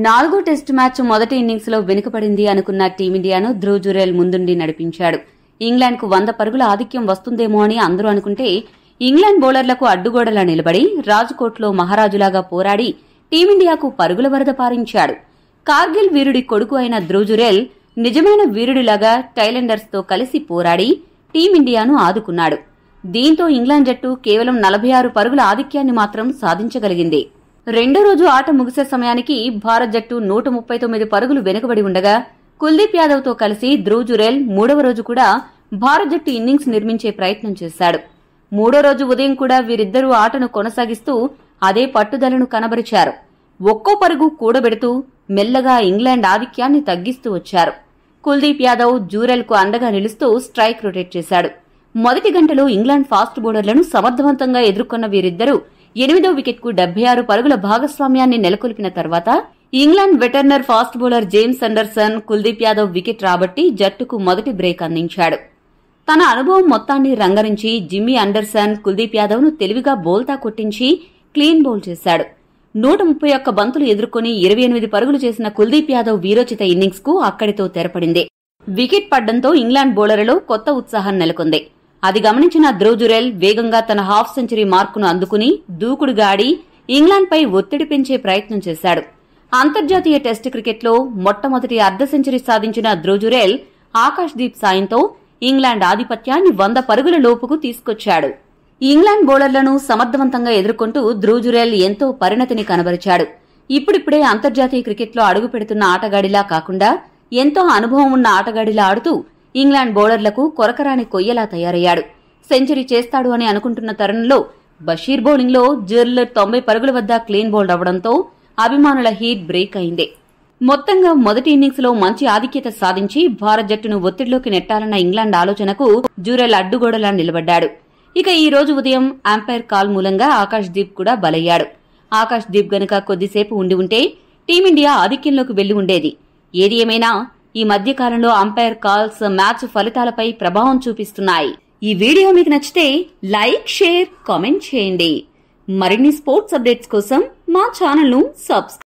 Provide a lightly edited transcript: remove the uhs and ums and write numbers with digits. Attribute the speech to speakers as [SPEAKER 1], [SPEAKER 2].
[SPEAKER 1] నాలుగో test match మొదటి innings లో వెనుకబడింది అనుకున్న టీమిండియాను ధ్రువ్ జురేల్ ముందుండి నడిపించాడు. ఇంగ్లాండ్ కు 100 పరుగుల ఆధిక్యం వస్తుందేమో అని అందరూ అనుకుంటే ఇంగ్లాండ్ బౌలర్లకు అడ్డుగోడలా నిలబడి రాజ్కోట్లో మహారాజులాగా పోరాడి టీమిండియాకు పరుగుల వరద పారించాడు. కార్గిల్ వీరుడి కొడుకు అయిన ధ్రువ్ జురేల్ నిజమైన వీరుడిలాగా టైలెండర్స్ తో కలిసి పోరాడి టీమిండియాను ఆదుకున్నాడు. దీంతో ఇంగ్లాండ్ జట్టు కేవలం 46 పరుగుల ఆధిక్యాన్ని మాత్రం సాధించగలిగింది. రెండో రోజు ఆట ముగిసే సమయానికి భారత్ జట్టు 139 పరుగులు వెనుకబడి ఉండగా కుల్దీప్ యాదవ్ తో కలిసి ధ్రువ్ జురేల్ మూడవ రోజు కూడా భారత్ జట్టు ఇన్నింగ్స్ నిర్మించే ప్రయత్నం చేశాడు. మూడో రోజు ఉదయం కూడా వీరిద్దరూ ఆటను కొనసాగిస్తూ అదే పట్టుదలను కనబరిచారు. ఒక్కో పరుగు కూడబెడుతూ మెల్లగా ఇంగ్లాండ్ ఆధిక్యాన్ని తగ్గిస్తూ వచ్చారు. కుల్దీప్ యాదవ్ జురేల్ కు అండగా నిలుస్తూ స్ట్రైక్ రొటేట్ చేశాడు. మొదటి గంటలో ఇంగ్లాండ్ ఫాస్ట్ బౌలర్లను సమర్థవంతంగా ఎదుర్కొన్న వీరిద్దరూ 8వ వికెట్కు 76 పరుగుల భాగస్వామ్యాన్ని నెలకొల్పిన తర్వాత England veteran fast bowler James Anderson Kuldeep Yadav wicket రాబట్టి జట్టుకు మొదటి బ్రేక్ అందించాడు. తన అనుభవం మొత్తాన్ని రంగరించి జిమ్మీ అండర్సన్ కుల్దీప్ యాదవ్ ను తెలివిగా బోల్తా కొట్టించి క్లీన్ బౌల్ చేశాడు. 131 బంతులు ఎదుర్కొని 28 పరుగులు చేసిన కుల్దీప్ యాదవ్ వీరోచిత ఇన్నింగ్స్ కు అక్కడితో తెరపడింది. వికెట్ పడ్డంతో ఇంగ్లాండ్ బౌలర్లలో కొత్త ఉత్సాహం నెలకొంది. అది గమనించిన ధ్రువ్ జురేల్ వేగంగా తన హాఫ్ సెంచరీ మార్కును అందుకుని దూకుడుగా ఆడి ఇంగ్లాండ్ పై ఒత్తిడి పెంచే ప్రయత్నం చేశాడు. అంతర్జాతీయ టెస్టు క్రికెట్లో మొట్టమొదటి అర్ధ సెంచరీ సాధించిన ధ్రువ్ జురేల్ ఆకాశ్ దీప్ సాయంతో ఇంగ్లాండ్ ఆధిపత్యాన్ని 100 పరుగుల లోపుకు తీసుకొచ్చాడు. ఇంగ్లాండ్ బౌలర్లను సమర్థవంతంగా ఎదుర్కొంటూ ధ్రువ్ జురేల్ ఎంతో పరిణతిని కనబరిచాడు. ఇప్పుడిప్పుడే అంతర్జాతీయ క్రికెట్లో అడుగు పెడుతున్న ఆటగాడిలా కాకుండా ఎంతో అనుభవం ఉన్న ఆటగాడిలా ఆడుతూ ఇంగ్లాండ్ బౌలర్లకు కొరకరాని కొయ్యలా తయారయ్యాడు. సెంచరీ చేస్తాడు అని అనుకుంటున్న తరుణంలో బషీర్ బౌలింగ్ లో జురేల్ 90 పరుగుల వద్ద క్లీన్ బౌల్డ్ అవడంతో అభిమానుల హీట్ బ్రేక్ అయింది. మొత్తంగా మొదటి ఇన్నింగ్స్ లో మంచి ఆధిక్యత సాధించి భారత్ జట్టును ఒత్తిడిలోకి నెట్టాలన్న ఇంగ్లాండ్ ఆలోచనకు జురేల్ అడ్డుగోడలా నిలబడ్డాడు. ఇక ఈ రోజు ఉదయం అంపైర్ కాల్ మూలంగా ఆకాశ్ దీప్ కూడా బలయ్యాడు. ఆకాశ్ దీప్ గనుక కొద్దిసేపు ఉండి ఉంటే టీమిండియా ఆధిక్యంలోకి వెళ్లి ఉండేది. ఏది ఏమైనా ఈ మధ్య కాలంలో అంపైర్ కాల్స్ మ్యాచ్ ఫలితాలపై ప్రభావం చూపిస్తున్నాయి. ఈ వీడియో మీకు నచ్చితే లైక్, షేర్, కామెంట్ చేయండి. మరిన్ని స్పోర్ట్స్ అప్డేట్స్ కోసం మా ఛానల్ ను సబ్స్క్రైబ్